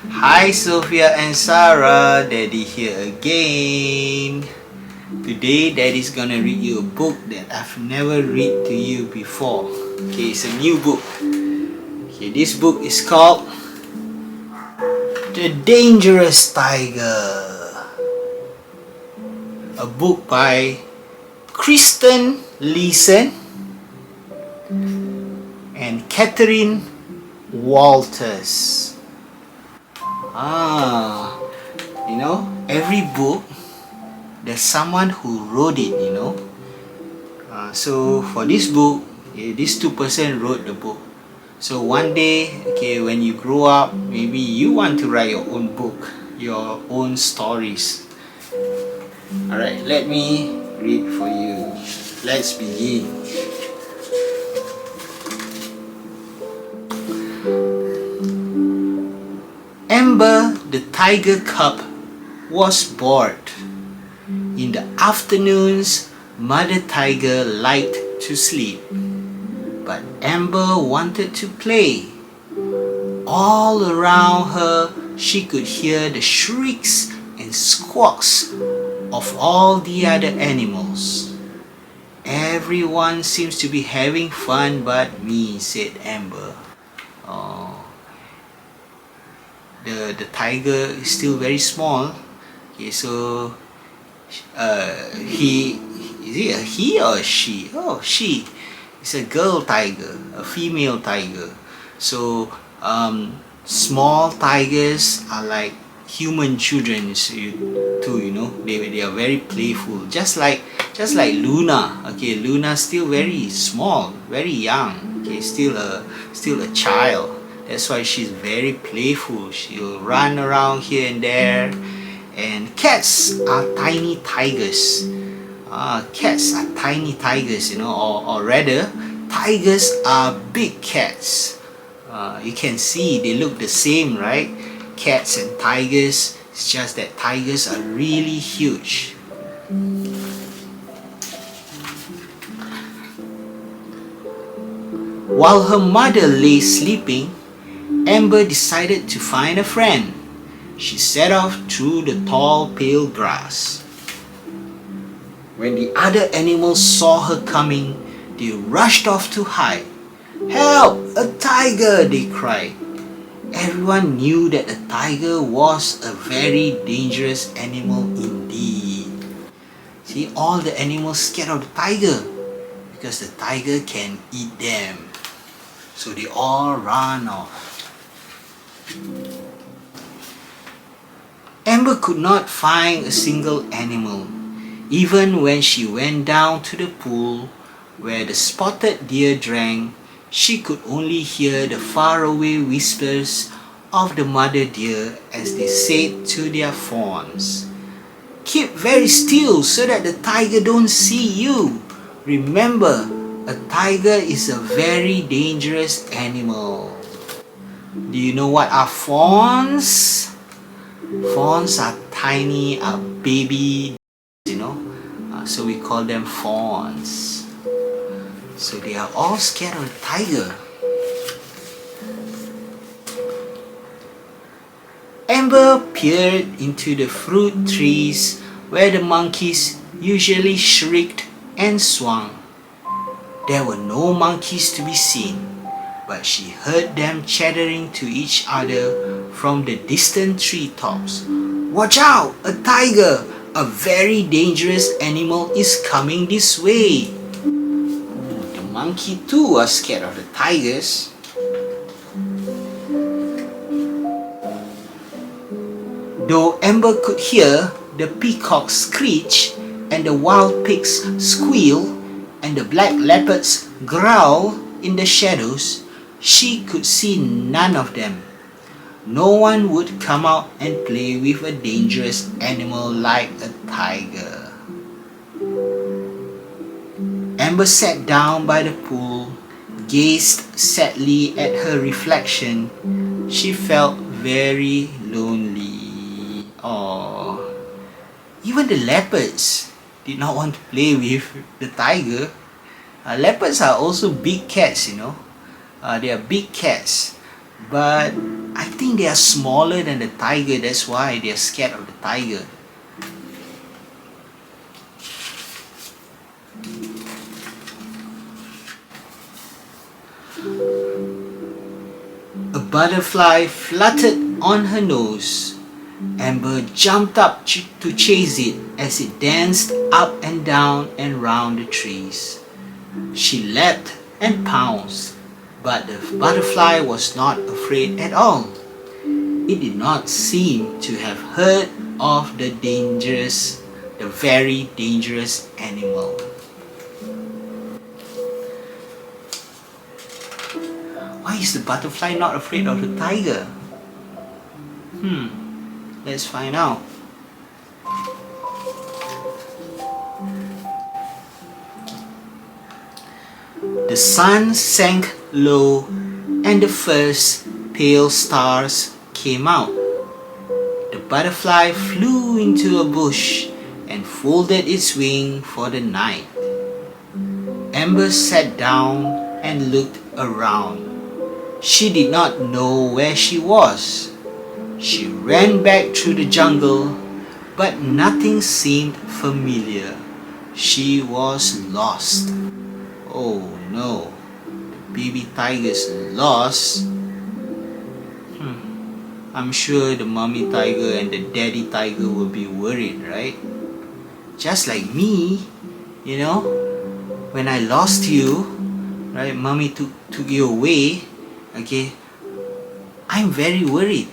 Hi Sofia and Sarah, Daddy here again. Today Daddy's gonna read you a book that I've never read to you before. Okay, it's a new book. Okay, this book is called The Dangerous Tiger. A book by Kristen Leeson and Catherine Walters. Every book there's someone who wrote it, so for this book, these two person wrote the book. So one day, when you grow up, maybe you want to write your own book, your own stories. Alright, let me read for you. Let's begin. Amber the tiger cub was bored. In the afternoons, Mother Tiger liked to sleep, but Amber wanted to play. All around her, she could hear the shrieks and squawks of all the other animals. Everyone seems to be having fun but me, said Amber. Oh. The tiger is still very small. So he is it a he or a she? Oh, she. It's a girl tiger, a female tiger. So small tigers are like human children too. They are very playful, just like Luna. Luna still very small, very young. Still a child. That's why she's very playful. She'll run around here and there. And cats are tiny tigers. Cats are tiny tigers, or rather, tigers are big cats. You can see they look the same, right? Cats and tigers. It's just that tigers are really huge. While her mother lay sleeping, Amber decided to find a friend. She set off through the tall pale grass. When the other animals saw her coming, they rushed off to hide. "Help! A tiger!" they cried. Everyone knew that a tiger was a very dangerous animal indeed. See, all the animals scared of the tiger because the tiger can eat them. So they all ran off. Amber could not find a single animal. Even when she went down to the pool where the spotted deer drank, she could only hear the faraway whispers of the mother deer as they said to their fawns, "Keep very still so that the tiger don't see you. Remember, a tiger is a very dangerous animal." Do you know what are fawns? Fawns are tiny, baby, so we call them fawns. So they are all scared of the tiger. Amber peered into the fruit trees where the monkeys usually shrieked and swung. There were no monkeys to be seen, but she heard them chattering to each other from the distant treetops. "Watch out! A tiger! A very dangerous animal is coming this way." The monkey too are scared of the tigers. Though Amber could hear the peacocks screech and the wild pigs squeal and the black leopards growl in the shadows, she could see none of them. No one would come out and play with a dangerous animal like a tiger. Amber sat down by the pool, gazed sadly at her reflection. She felt very lonely. Oh, even the leopards did not want to play with the tiger. Leopards are also big cats, They are big cats, but I think they are smaller than the tiger, that's why they are scared of the tiger. A butterfly fluttered on her nose. Amber jumped up to chase it as it danced up and down and round the trees. She leapt and pounced, but the butterfly was not afraid at all. It did not seem to have heard of the very dangerous animal. Why is the butterfly not afraid of the tiger? Let's find out. The sun sank low and the first pale stars came out. The butterfly flew into a bush and folded its wing for the night. Amber sat down and looked around. She did not know where she was. She ran back through the jungle, but nothing seemed familiar. She was lost. Oh no, the baby tiger's lost. I'm sure the mommy tiger and the daddy tiger will be worried, right? Just like me, when I lost you, right? Mommy took you away. Okay, I'm very worried.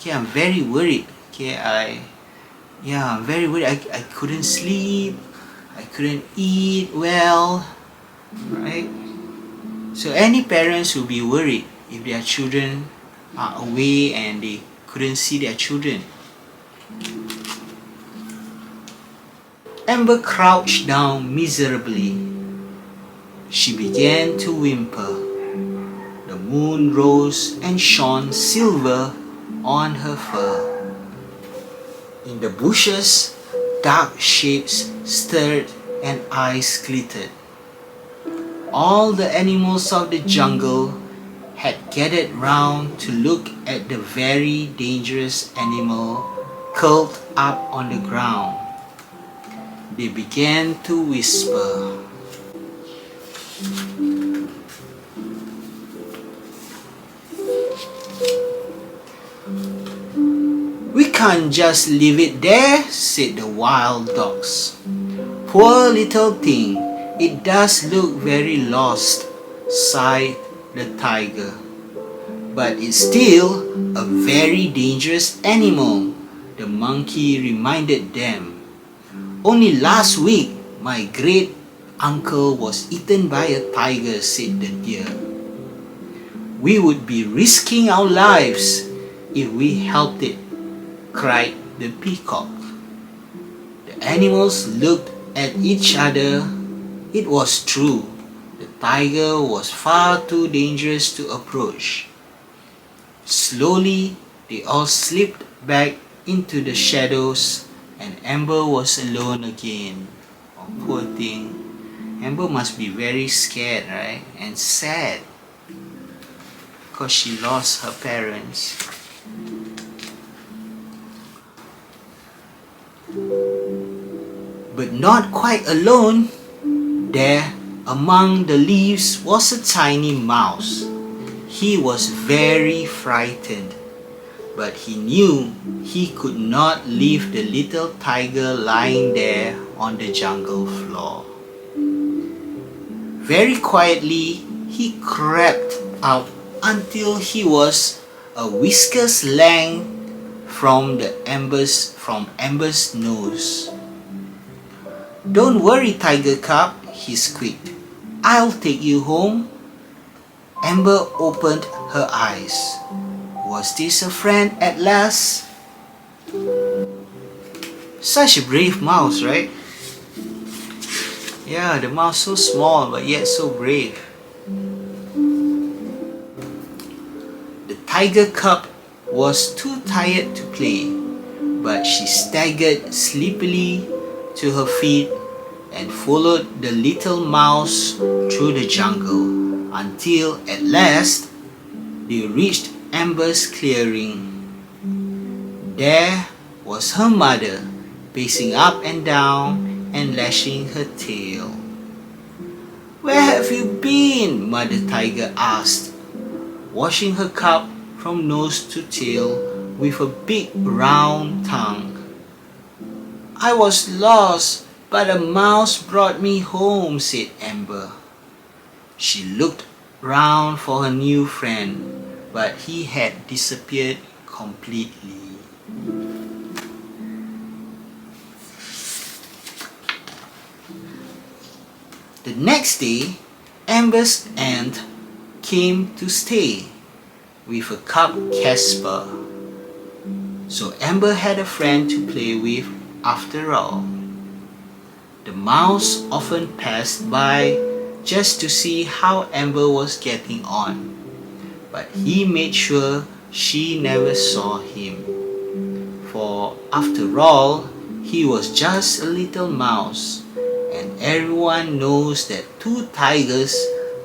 I'm very worried. I'm very worried. I couldn't sleep. I couldn't eat well. Right? So any parents will be worried if their children are away and they couldn't see their children. Amber crouched down miserably. She began to whimper. The moon rose and shone silver on her fur. In the bushes, dark shapes stirred and eyes glittered. All the animals of the jungle had gathered round to look at the very dangerous animal curled up on the ground. They began to whisper. "We can't just leave it there," said the wild dogs. "Poor little thing, it does look very lost," sighed the tiger. "But it's still a very dangerous animal," the monkey reminded them. "Only last week, my great uncle was eaten by a tiger," said the deer. "We would be risking our lives if we helped it," cried the peacock. The animals looked at each other. It was true. The tiger was far too dangerous to approach. Slowly, they all slipped back into the shadows and Amber was alone again. Oh, poor thing. Amber must be very scared, right? And sad because she lost her parents. But not quite alone. There, among the leaves, was a tiny mouse. He was very frightened, but he knew he could not leave the little tiger lying there on the jungle floor. Very quietly, he crept out until he was a whisker's length from Amber's nose. "Don't worry, Tiger Cub," he squeaked. "I'll take you home." Amber opened her eyes. Was this a friend at last? Such a brave mouse, right? Yeah, the mouse so small but yet so brave. The tiger cub was too tired to play, but she staggered sleepily to her feet and followed the little mouse through the jungle until at last they reached Amber's clearing. There was her mother, pacing up and down and lashing her tail. "Where have you been?" Mother Tiger asked, washing her cub from nose to tail with a big round tongue. "I was lost, but a mouse brought me home," said Amber. She looked round for her new friend, but he had disappeared completely. The next day, Amber's aunt came to stay with her cub Casper. So Amber had a friend to play with after all. The mouse often passed by just to see how Amber was getting on, but he made sure she never saw him. For after all, he was just a little mouse, and everyone knows that two tigers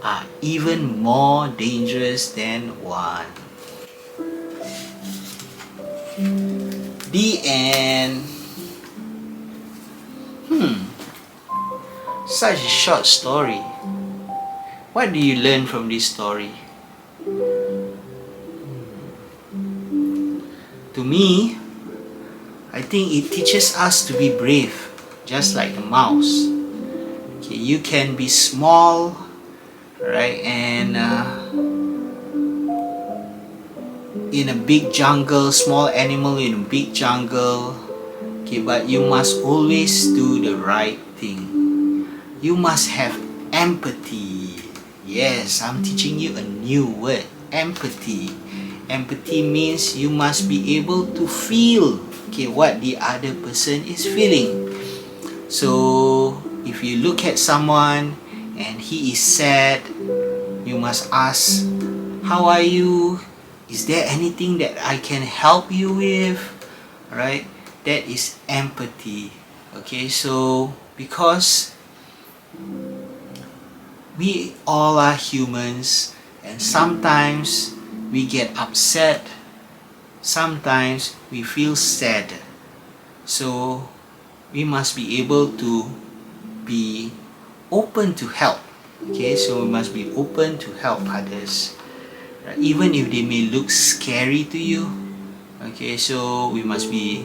are even more dangerous than one. The end. Such a short story. What do you learn from this story? To me, I think it teaches us to be brave, just like the mouse. Okay, you can be small, right, and in a big jungle, small animal in a big jungle. Okay, but you must always do the right thing. You must have empathy. Yes, I'm teaching you a new word, empathy. Empathy means you must be able to feel, okay, what the other person is feeling. So if you look at someone and he is sad, you must ask, "How are you? Is there anything that I can help you with?" Right? That is empathy. Okay, so because we all are humans, and sometimes we get upset, sometimes we feel sad. So we must be able to be open to help. Okay, so we must be open to help others, right? Even if they may look scary to you. Okay, so we must be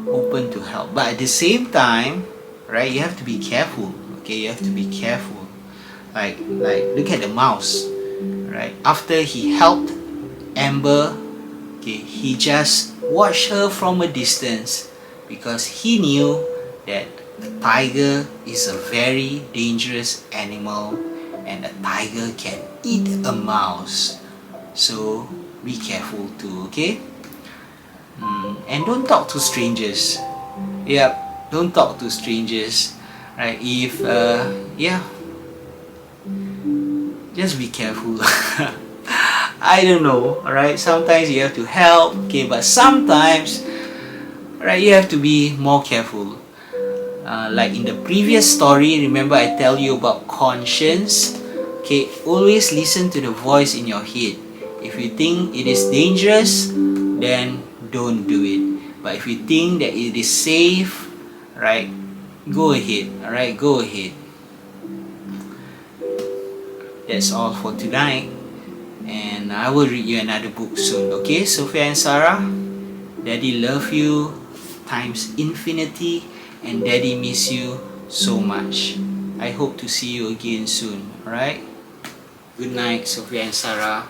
open to help, but at the same time, right, you have to be careful. Okay, you have to be careful. Like look at the mouse, right? After he helped Amber, okay, he just watched her from a distance because he knew that a tiger is a very dangerous animal and a tiger can eat a mouse. So be careful too, okay? And don't talk to strangers. Yep, don't talk to strangers. Right? If just be careful. I don't know. Alright, sometimes you have to help. Okay, but sometimes, right, you have to be more careful. Like in the previous story, remember I tell you about conscience. Okay, always listen to the voice in your head. If you think it is dangerous, then don't do it. But if you think that it is safe, right, go ahead. Alright, go ahead. That's all for tonight, and I will read you another book soon. Okay, Sofia and Sarah, Daddy love you times infinity, and Daddy miss you so much. I hope to see you again soon. Alright, good night, Sofia and Sarah.